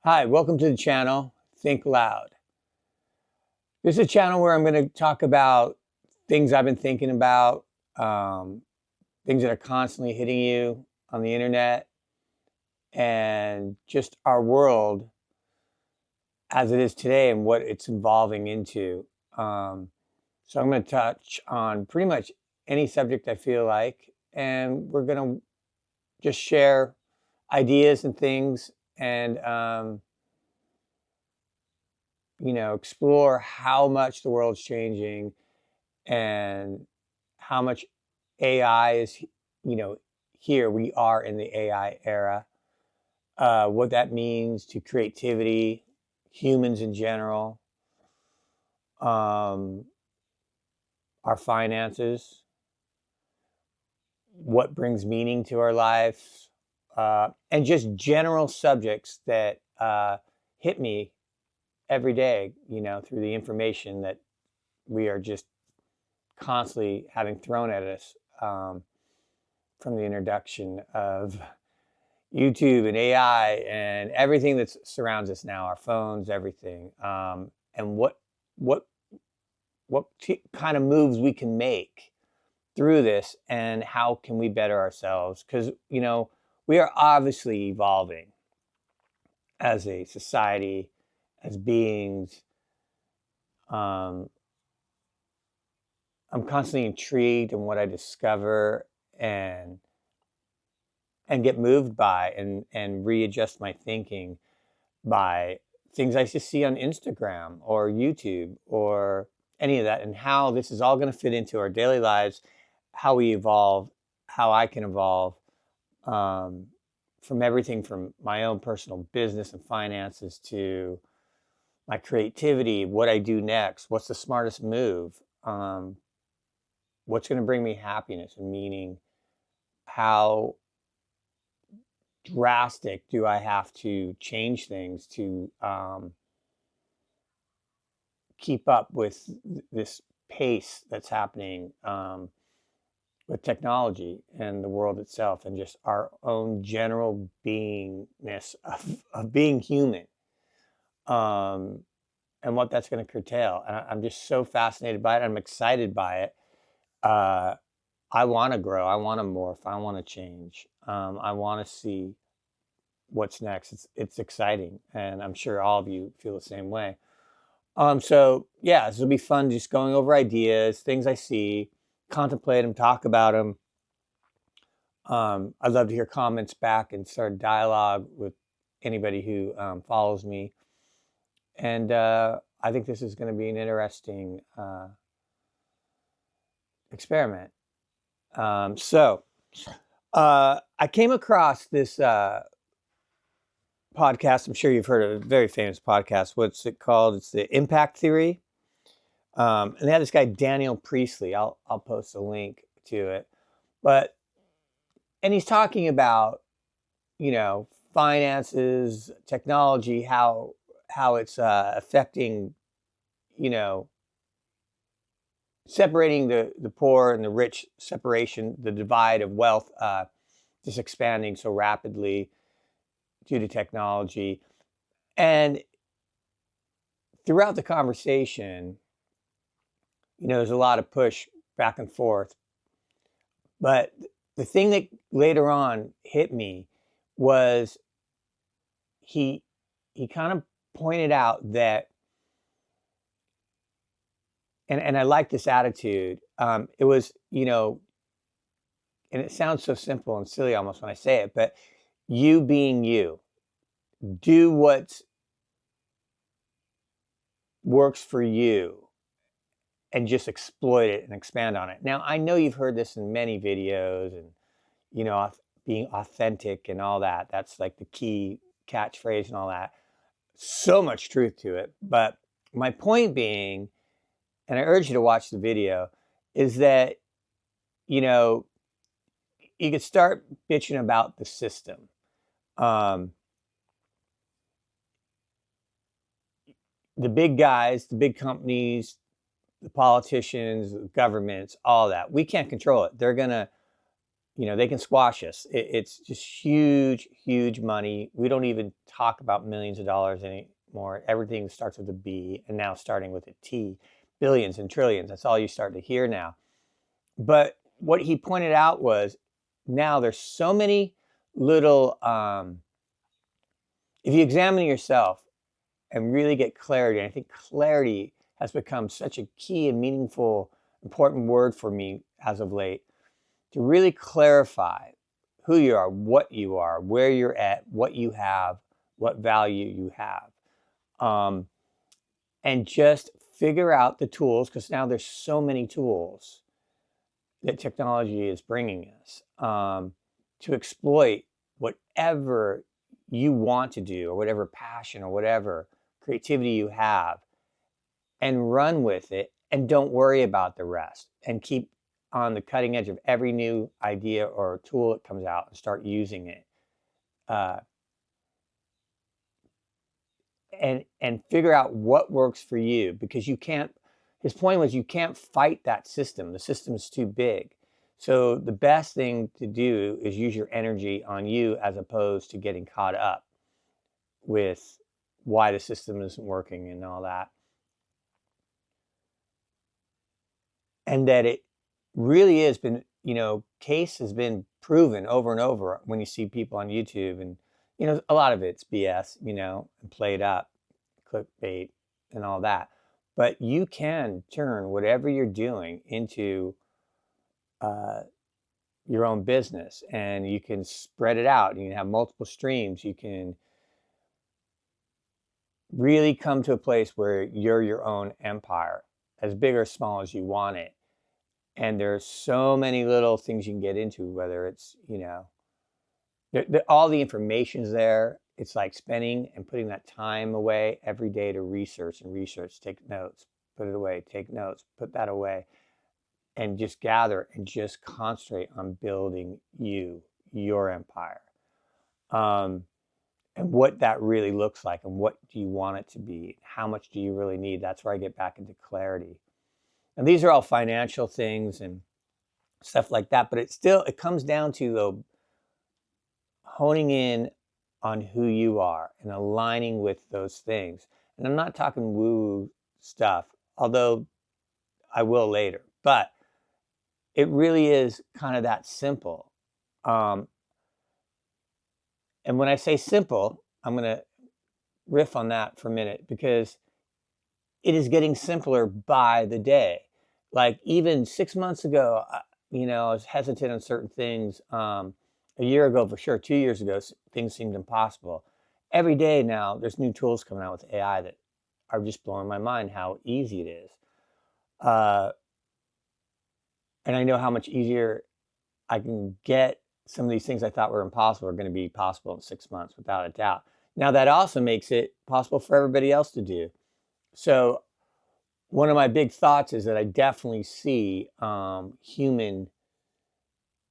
Hi, welcome to the channel, Think Loud. This is a channel where I'm going to talk about things I've been thinking about, um, things that are constantly hitting you on the internet, and just our world as it is today and what it's evolving into. Um, so I'm going to touch on pretty much any subject I feel like, and we're going to just share ideas and things and explore how much the world's changing and how much AI is, here we are in the AI era, what that means to creativity, humans in general, um, our finances, what brings meaning to our lives, and just general subjects that hit me every day, through the information that we are just constantly having thrown at us from the introduction of YouTube and AI and everything that surrounds us now, our phones, everything, and what kind of moves we can make through this, and how can we better ourselves? Because we are obviously evolving as a society, as beings. Um, I'm constantly intrigued in what I discover and get moved by and readjust my thinking by things I just see on Instagram or YouTube or any of that, and how this is all going to fit into our daily lives, how we evolve, how I can evolve, um, from everything from my own personal business and finances to my creativity, what I do next, what's the smartest move, what's going to bring me happiness and meaning, how drastic do I have to change things to keep up with this pace that's happening, with technology and the world itself, and just our own general beingness of being human, um, and what that's going to curtail. And I'm just so fascinated by it. I'm excited by it. Uh, I want to grow. I want to morph. I want to change. I want to see what's next. It's exciting, and I'm sure all of you feel the same way. So yeah, this will be fun, just going over ideas, things I see, contemplate them, talk about them. I'd love to hear comments back and start a dialogue with anybody who follows me. And I think this is going to be an interesting experiment. So I came across this podcast. I'm sure you've heard of a very famous podcast. What's it called? It's the Impact Theory. And they had this guy Daniel Priestley. I'll post a link to it, but and he's talking about finances, technology, how it's affecting, you know separating the poor and the rich, separation, the divide of wealth, just expanding so rapidly due to technology. And throughout the conversation, there's a lot of push back and forth. But the thing that later on hit me was he he kind of pointed out that, and I like this attitude. It was, and it sounds so simple and silly almost when I say it, but you being you, do what works for you and just exploit it and expand on it. Now, I know you've heard this in many videos, and being authentic and all that. That's like the key catchphrase and all that. So much truth to it. But my point being, and I urge you to watch the video, is that, you know, you could start bitching about the system. Um, the big guys, the big companies, the politicians, the governments, all that. We can't control it. They're going to, they can squash us. It's just huge, huge money. We don't even talk about millions of dollars anymore. Everything starts with a B and now starting with a T. Billions and trillions. That's all you start to hear now. But what he pointed out was now there's so many little, if you examine yourself and really get clarity, and I think clarity has become such a key and meaningful, important word for me as of late, to really clarify who you are, where you're at, what you have, what value you have. And just figure out the tools, because now there's so many tools that technology is bringing us to exploit whatever you want to do, or whatever passion or whatever creativity you have, and run with it, and don't worry about the rest, and keep on the cutting edge of every new idea or tool that comes out and start using it. And figure out what works for you, because you can't, his point was, you can't fight that system. The system's too big. So the best thing to do is use your energy on you, as opposed to getting caught up with why the system isn't working and all that. And that it really has been, case has been proven over and over when you see people on YouTube, and, a lot of it's BS, and played up, clickbait and all that. But you can turn whatever you're doing into your own business, and you can spread it out. You can have multiple streams. You can really come to a place where you're your own empire, as big or small as you want it. And there's so many little things you can get into, whether it's, all the information's there. It's like spending and putting that time away every day to research, take notes, put it away, take notes, put that away, and just gather and just concentrate on building your empire. And what that really looks like, and what do you want it to be? How much do you really need? That's where I get back into clarity. And these are all financial things and stuff like that, but it comes down to, though, honing in on who you are and aligning with those things. And I'm not talking woo stuff, although I will later, but it really is kind of that simple. And when I say simple, I'm going to riff on that for a minute, because it is getting simpler by the day. Like even 6 months ago, I was hesitant on certain things. A year ago, for sure, 2 years ago, things seemed impossible. Every day now, there's new tools coming out with AI that are just blowing my mind how easy it is. And I know how much easier I can get some of these things I thought were impossible are going to be possible in 6 months, without a doubt. Now, that also makes it possible for everybody else to do. So one of my big thoughts is that I definitely see human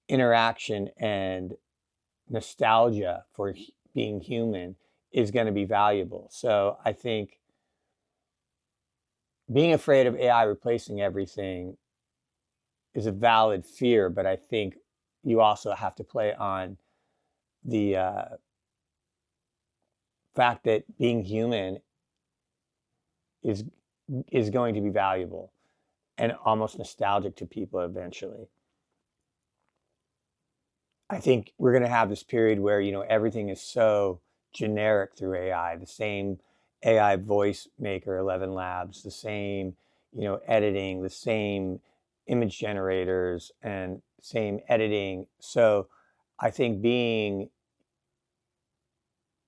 interaction and nostalgia for being human is going to be valuable. So I think being afraid of AI replacing everything is a valid fear, but I think you also have to play on the fact that being human is going to be valuable and almost nostalgic to people eventually. I think we're going to have this period where, everything is so generic through AI, the same AI voice maker, 11 Labs, the same, editing, the same image generators, and same editing. So I think being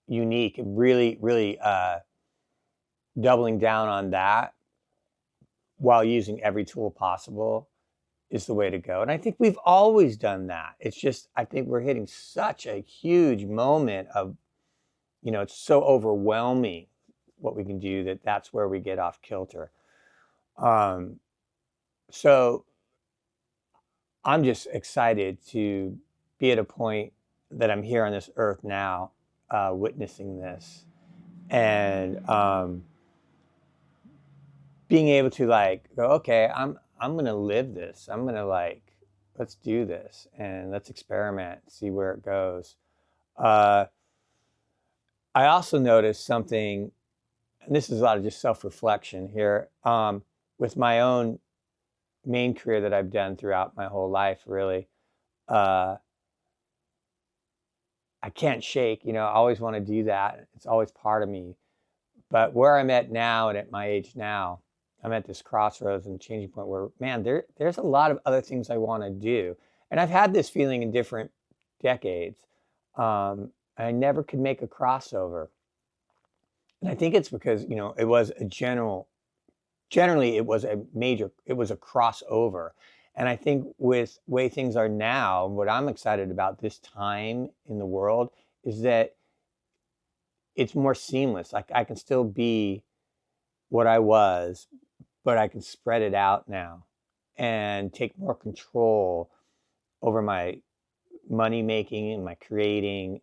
unique and really, really doubling down on that while using every tool possible is the way to go. And I think we've always done that. It's just, I think we're hitting such a huge moment of, it's so overwhelming what we can do, that's where we get off kilter. So I'm just excited to be at a point that I'm here on this earth now, witnessing this, and being able to go, okay, I'm going to live this. I'm going to let's do this and let's experiment, see where it goes. I also noticed something, and this is a lot of just self-reflection here, with my own main career that I've done throughout my whole life, really. Uh, I can't shake, I always want to do that. It's always part of me. But where I'm at now and at my age now, I'm at this crossroads and changing point where, man, there's a lot of other things I want to do. And I've had this feeling in different decades. I never could make a crossover. And I think it's because, it was generally it was it was a crossover. And I think with way things are now, what I'm excited about this time in the world is that it's more seamless. Like I can still be what I was, but I can spread it out now and take more control over my money making and my creating.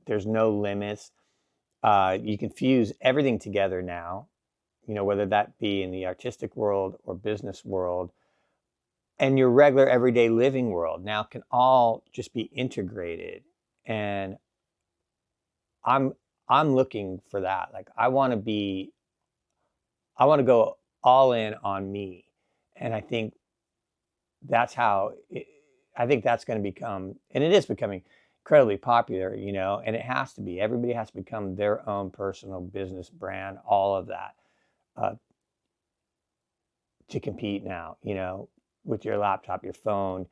There's no limits. You can fuse everything together now, whether that be in the artistic world or business world and your regular everyday living world now can all just be integrated. And I'm I'm looking for that. Like I want to go all in on me. And that's how it, I think that's going to become, and it is becoming incredibly popular, and it has to be. Everybody has to become their own personal business brand, all of that, uh, to compete now, with your laptop, your phone,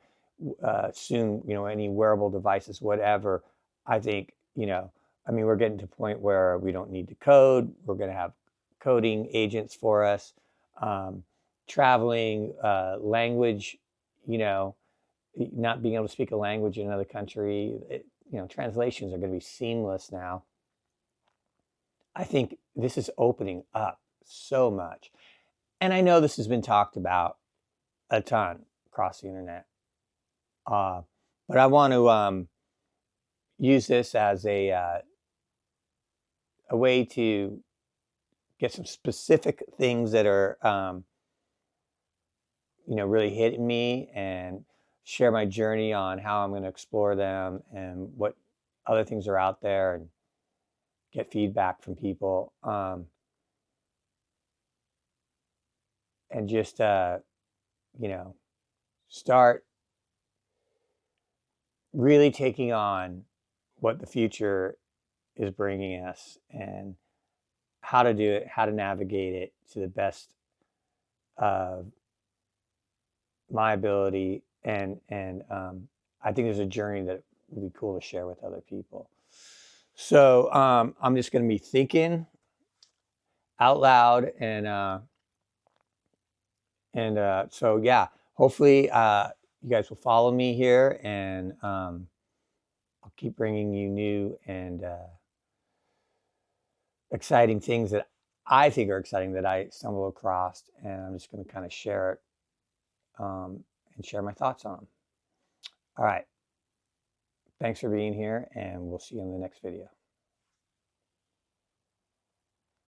soon, any wearable devices, whatever. I think, I mean, we're getting to a point where we don't need to code. We're going to have coding agents for us. Um, Traveling, language, you know, not being able to speak a language in another country, translations are going to be seamless now. I think this is opening up so much. And I know this has been talked about a ton across the internet. Uh, but I want to use this as a way to get some specific things that are, really hitting me and share my journey on how I'm going to explore them and what other things are out there and get feedback from people. And just, you know, start really taking on what the future is bringing us and how to do it, how to navigate it to the best of my ability. And I think there's a journey that would be cool to share with other people. So I'm just going to be thinking out loud and so yeah, hopefully you guys will follow me here and I'll keep bringing you new and exciting things that I think are exciting that I stumble across, and I'm just going to kind of share it and share my thoughts on them. All right. Thanks for being here, and we'll see you in the next video.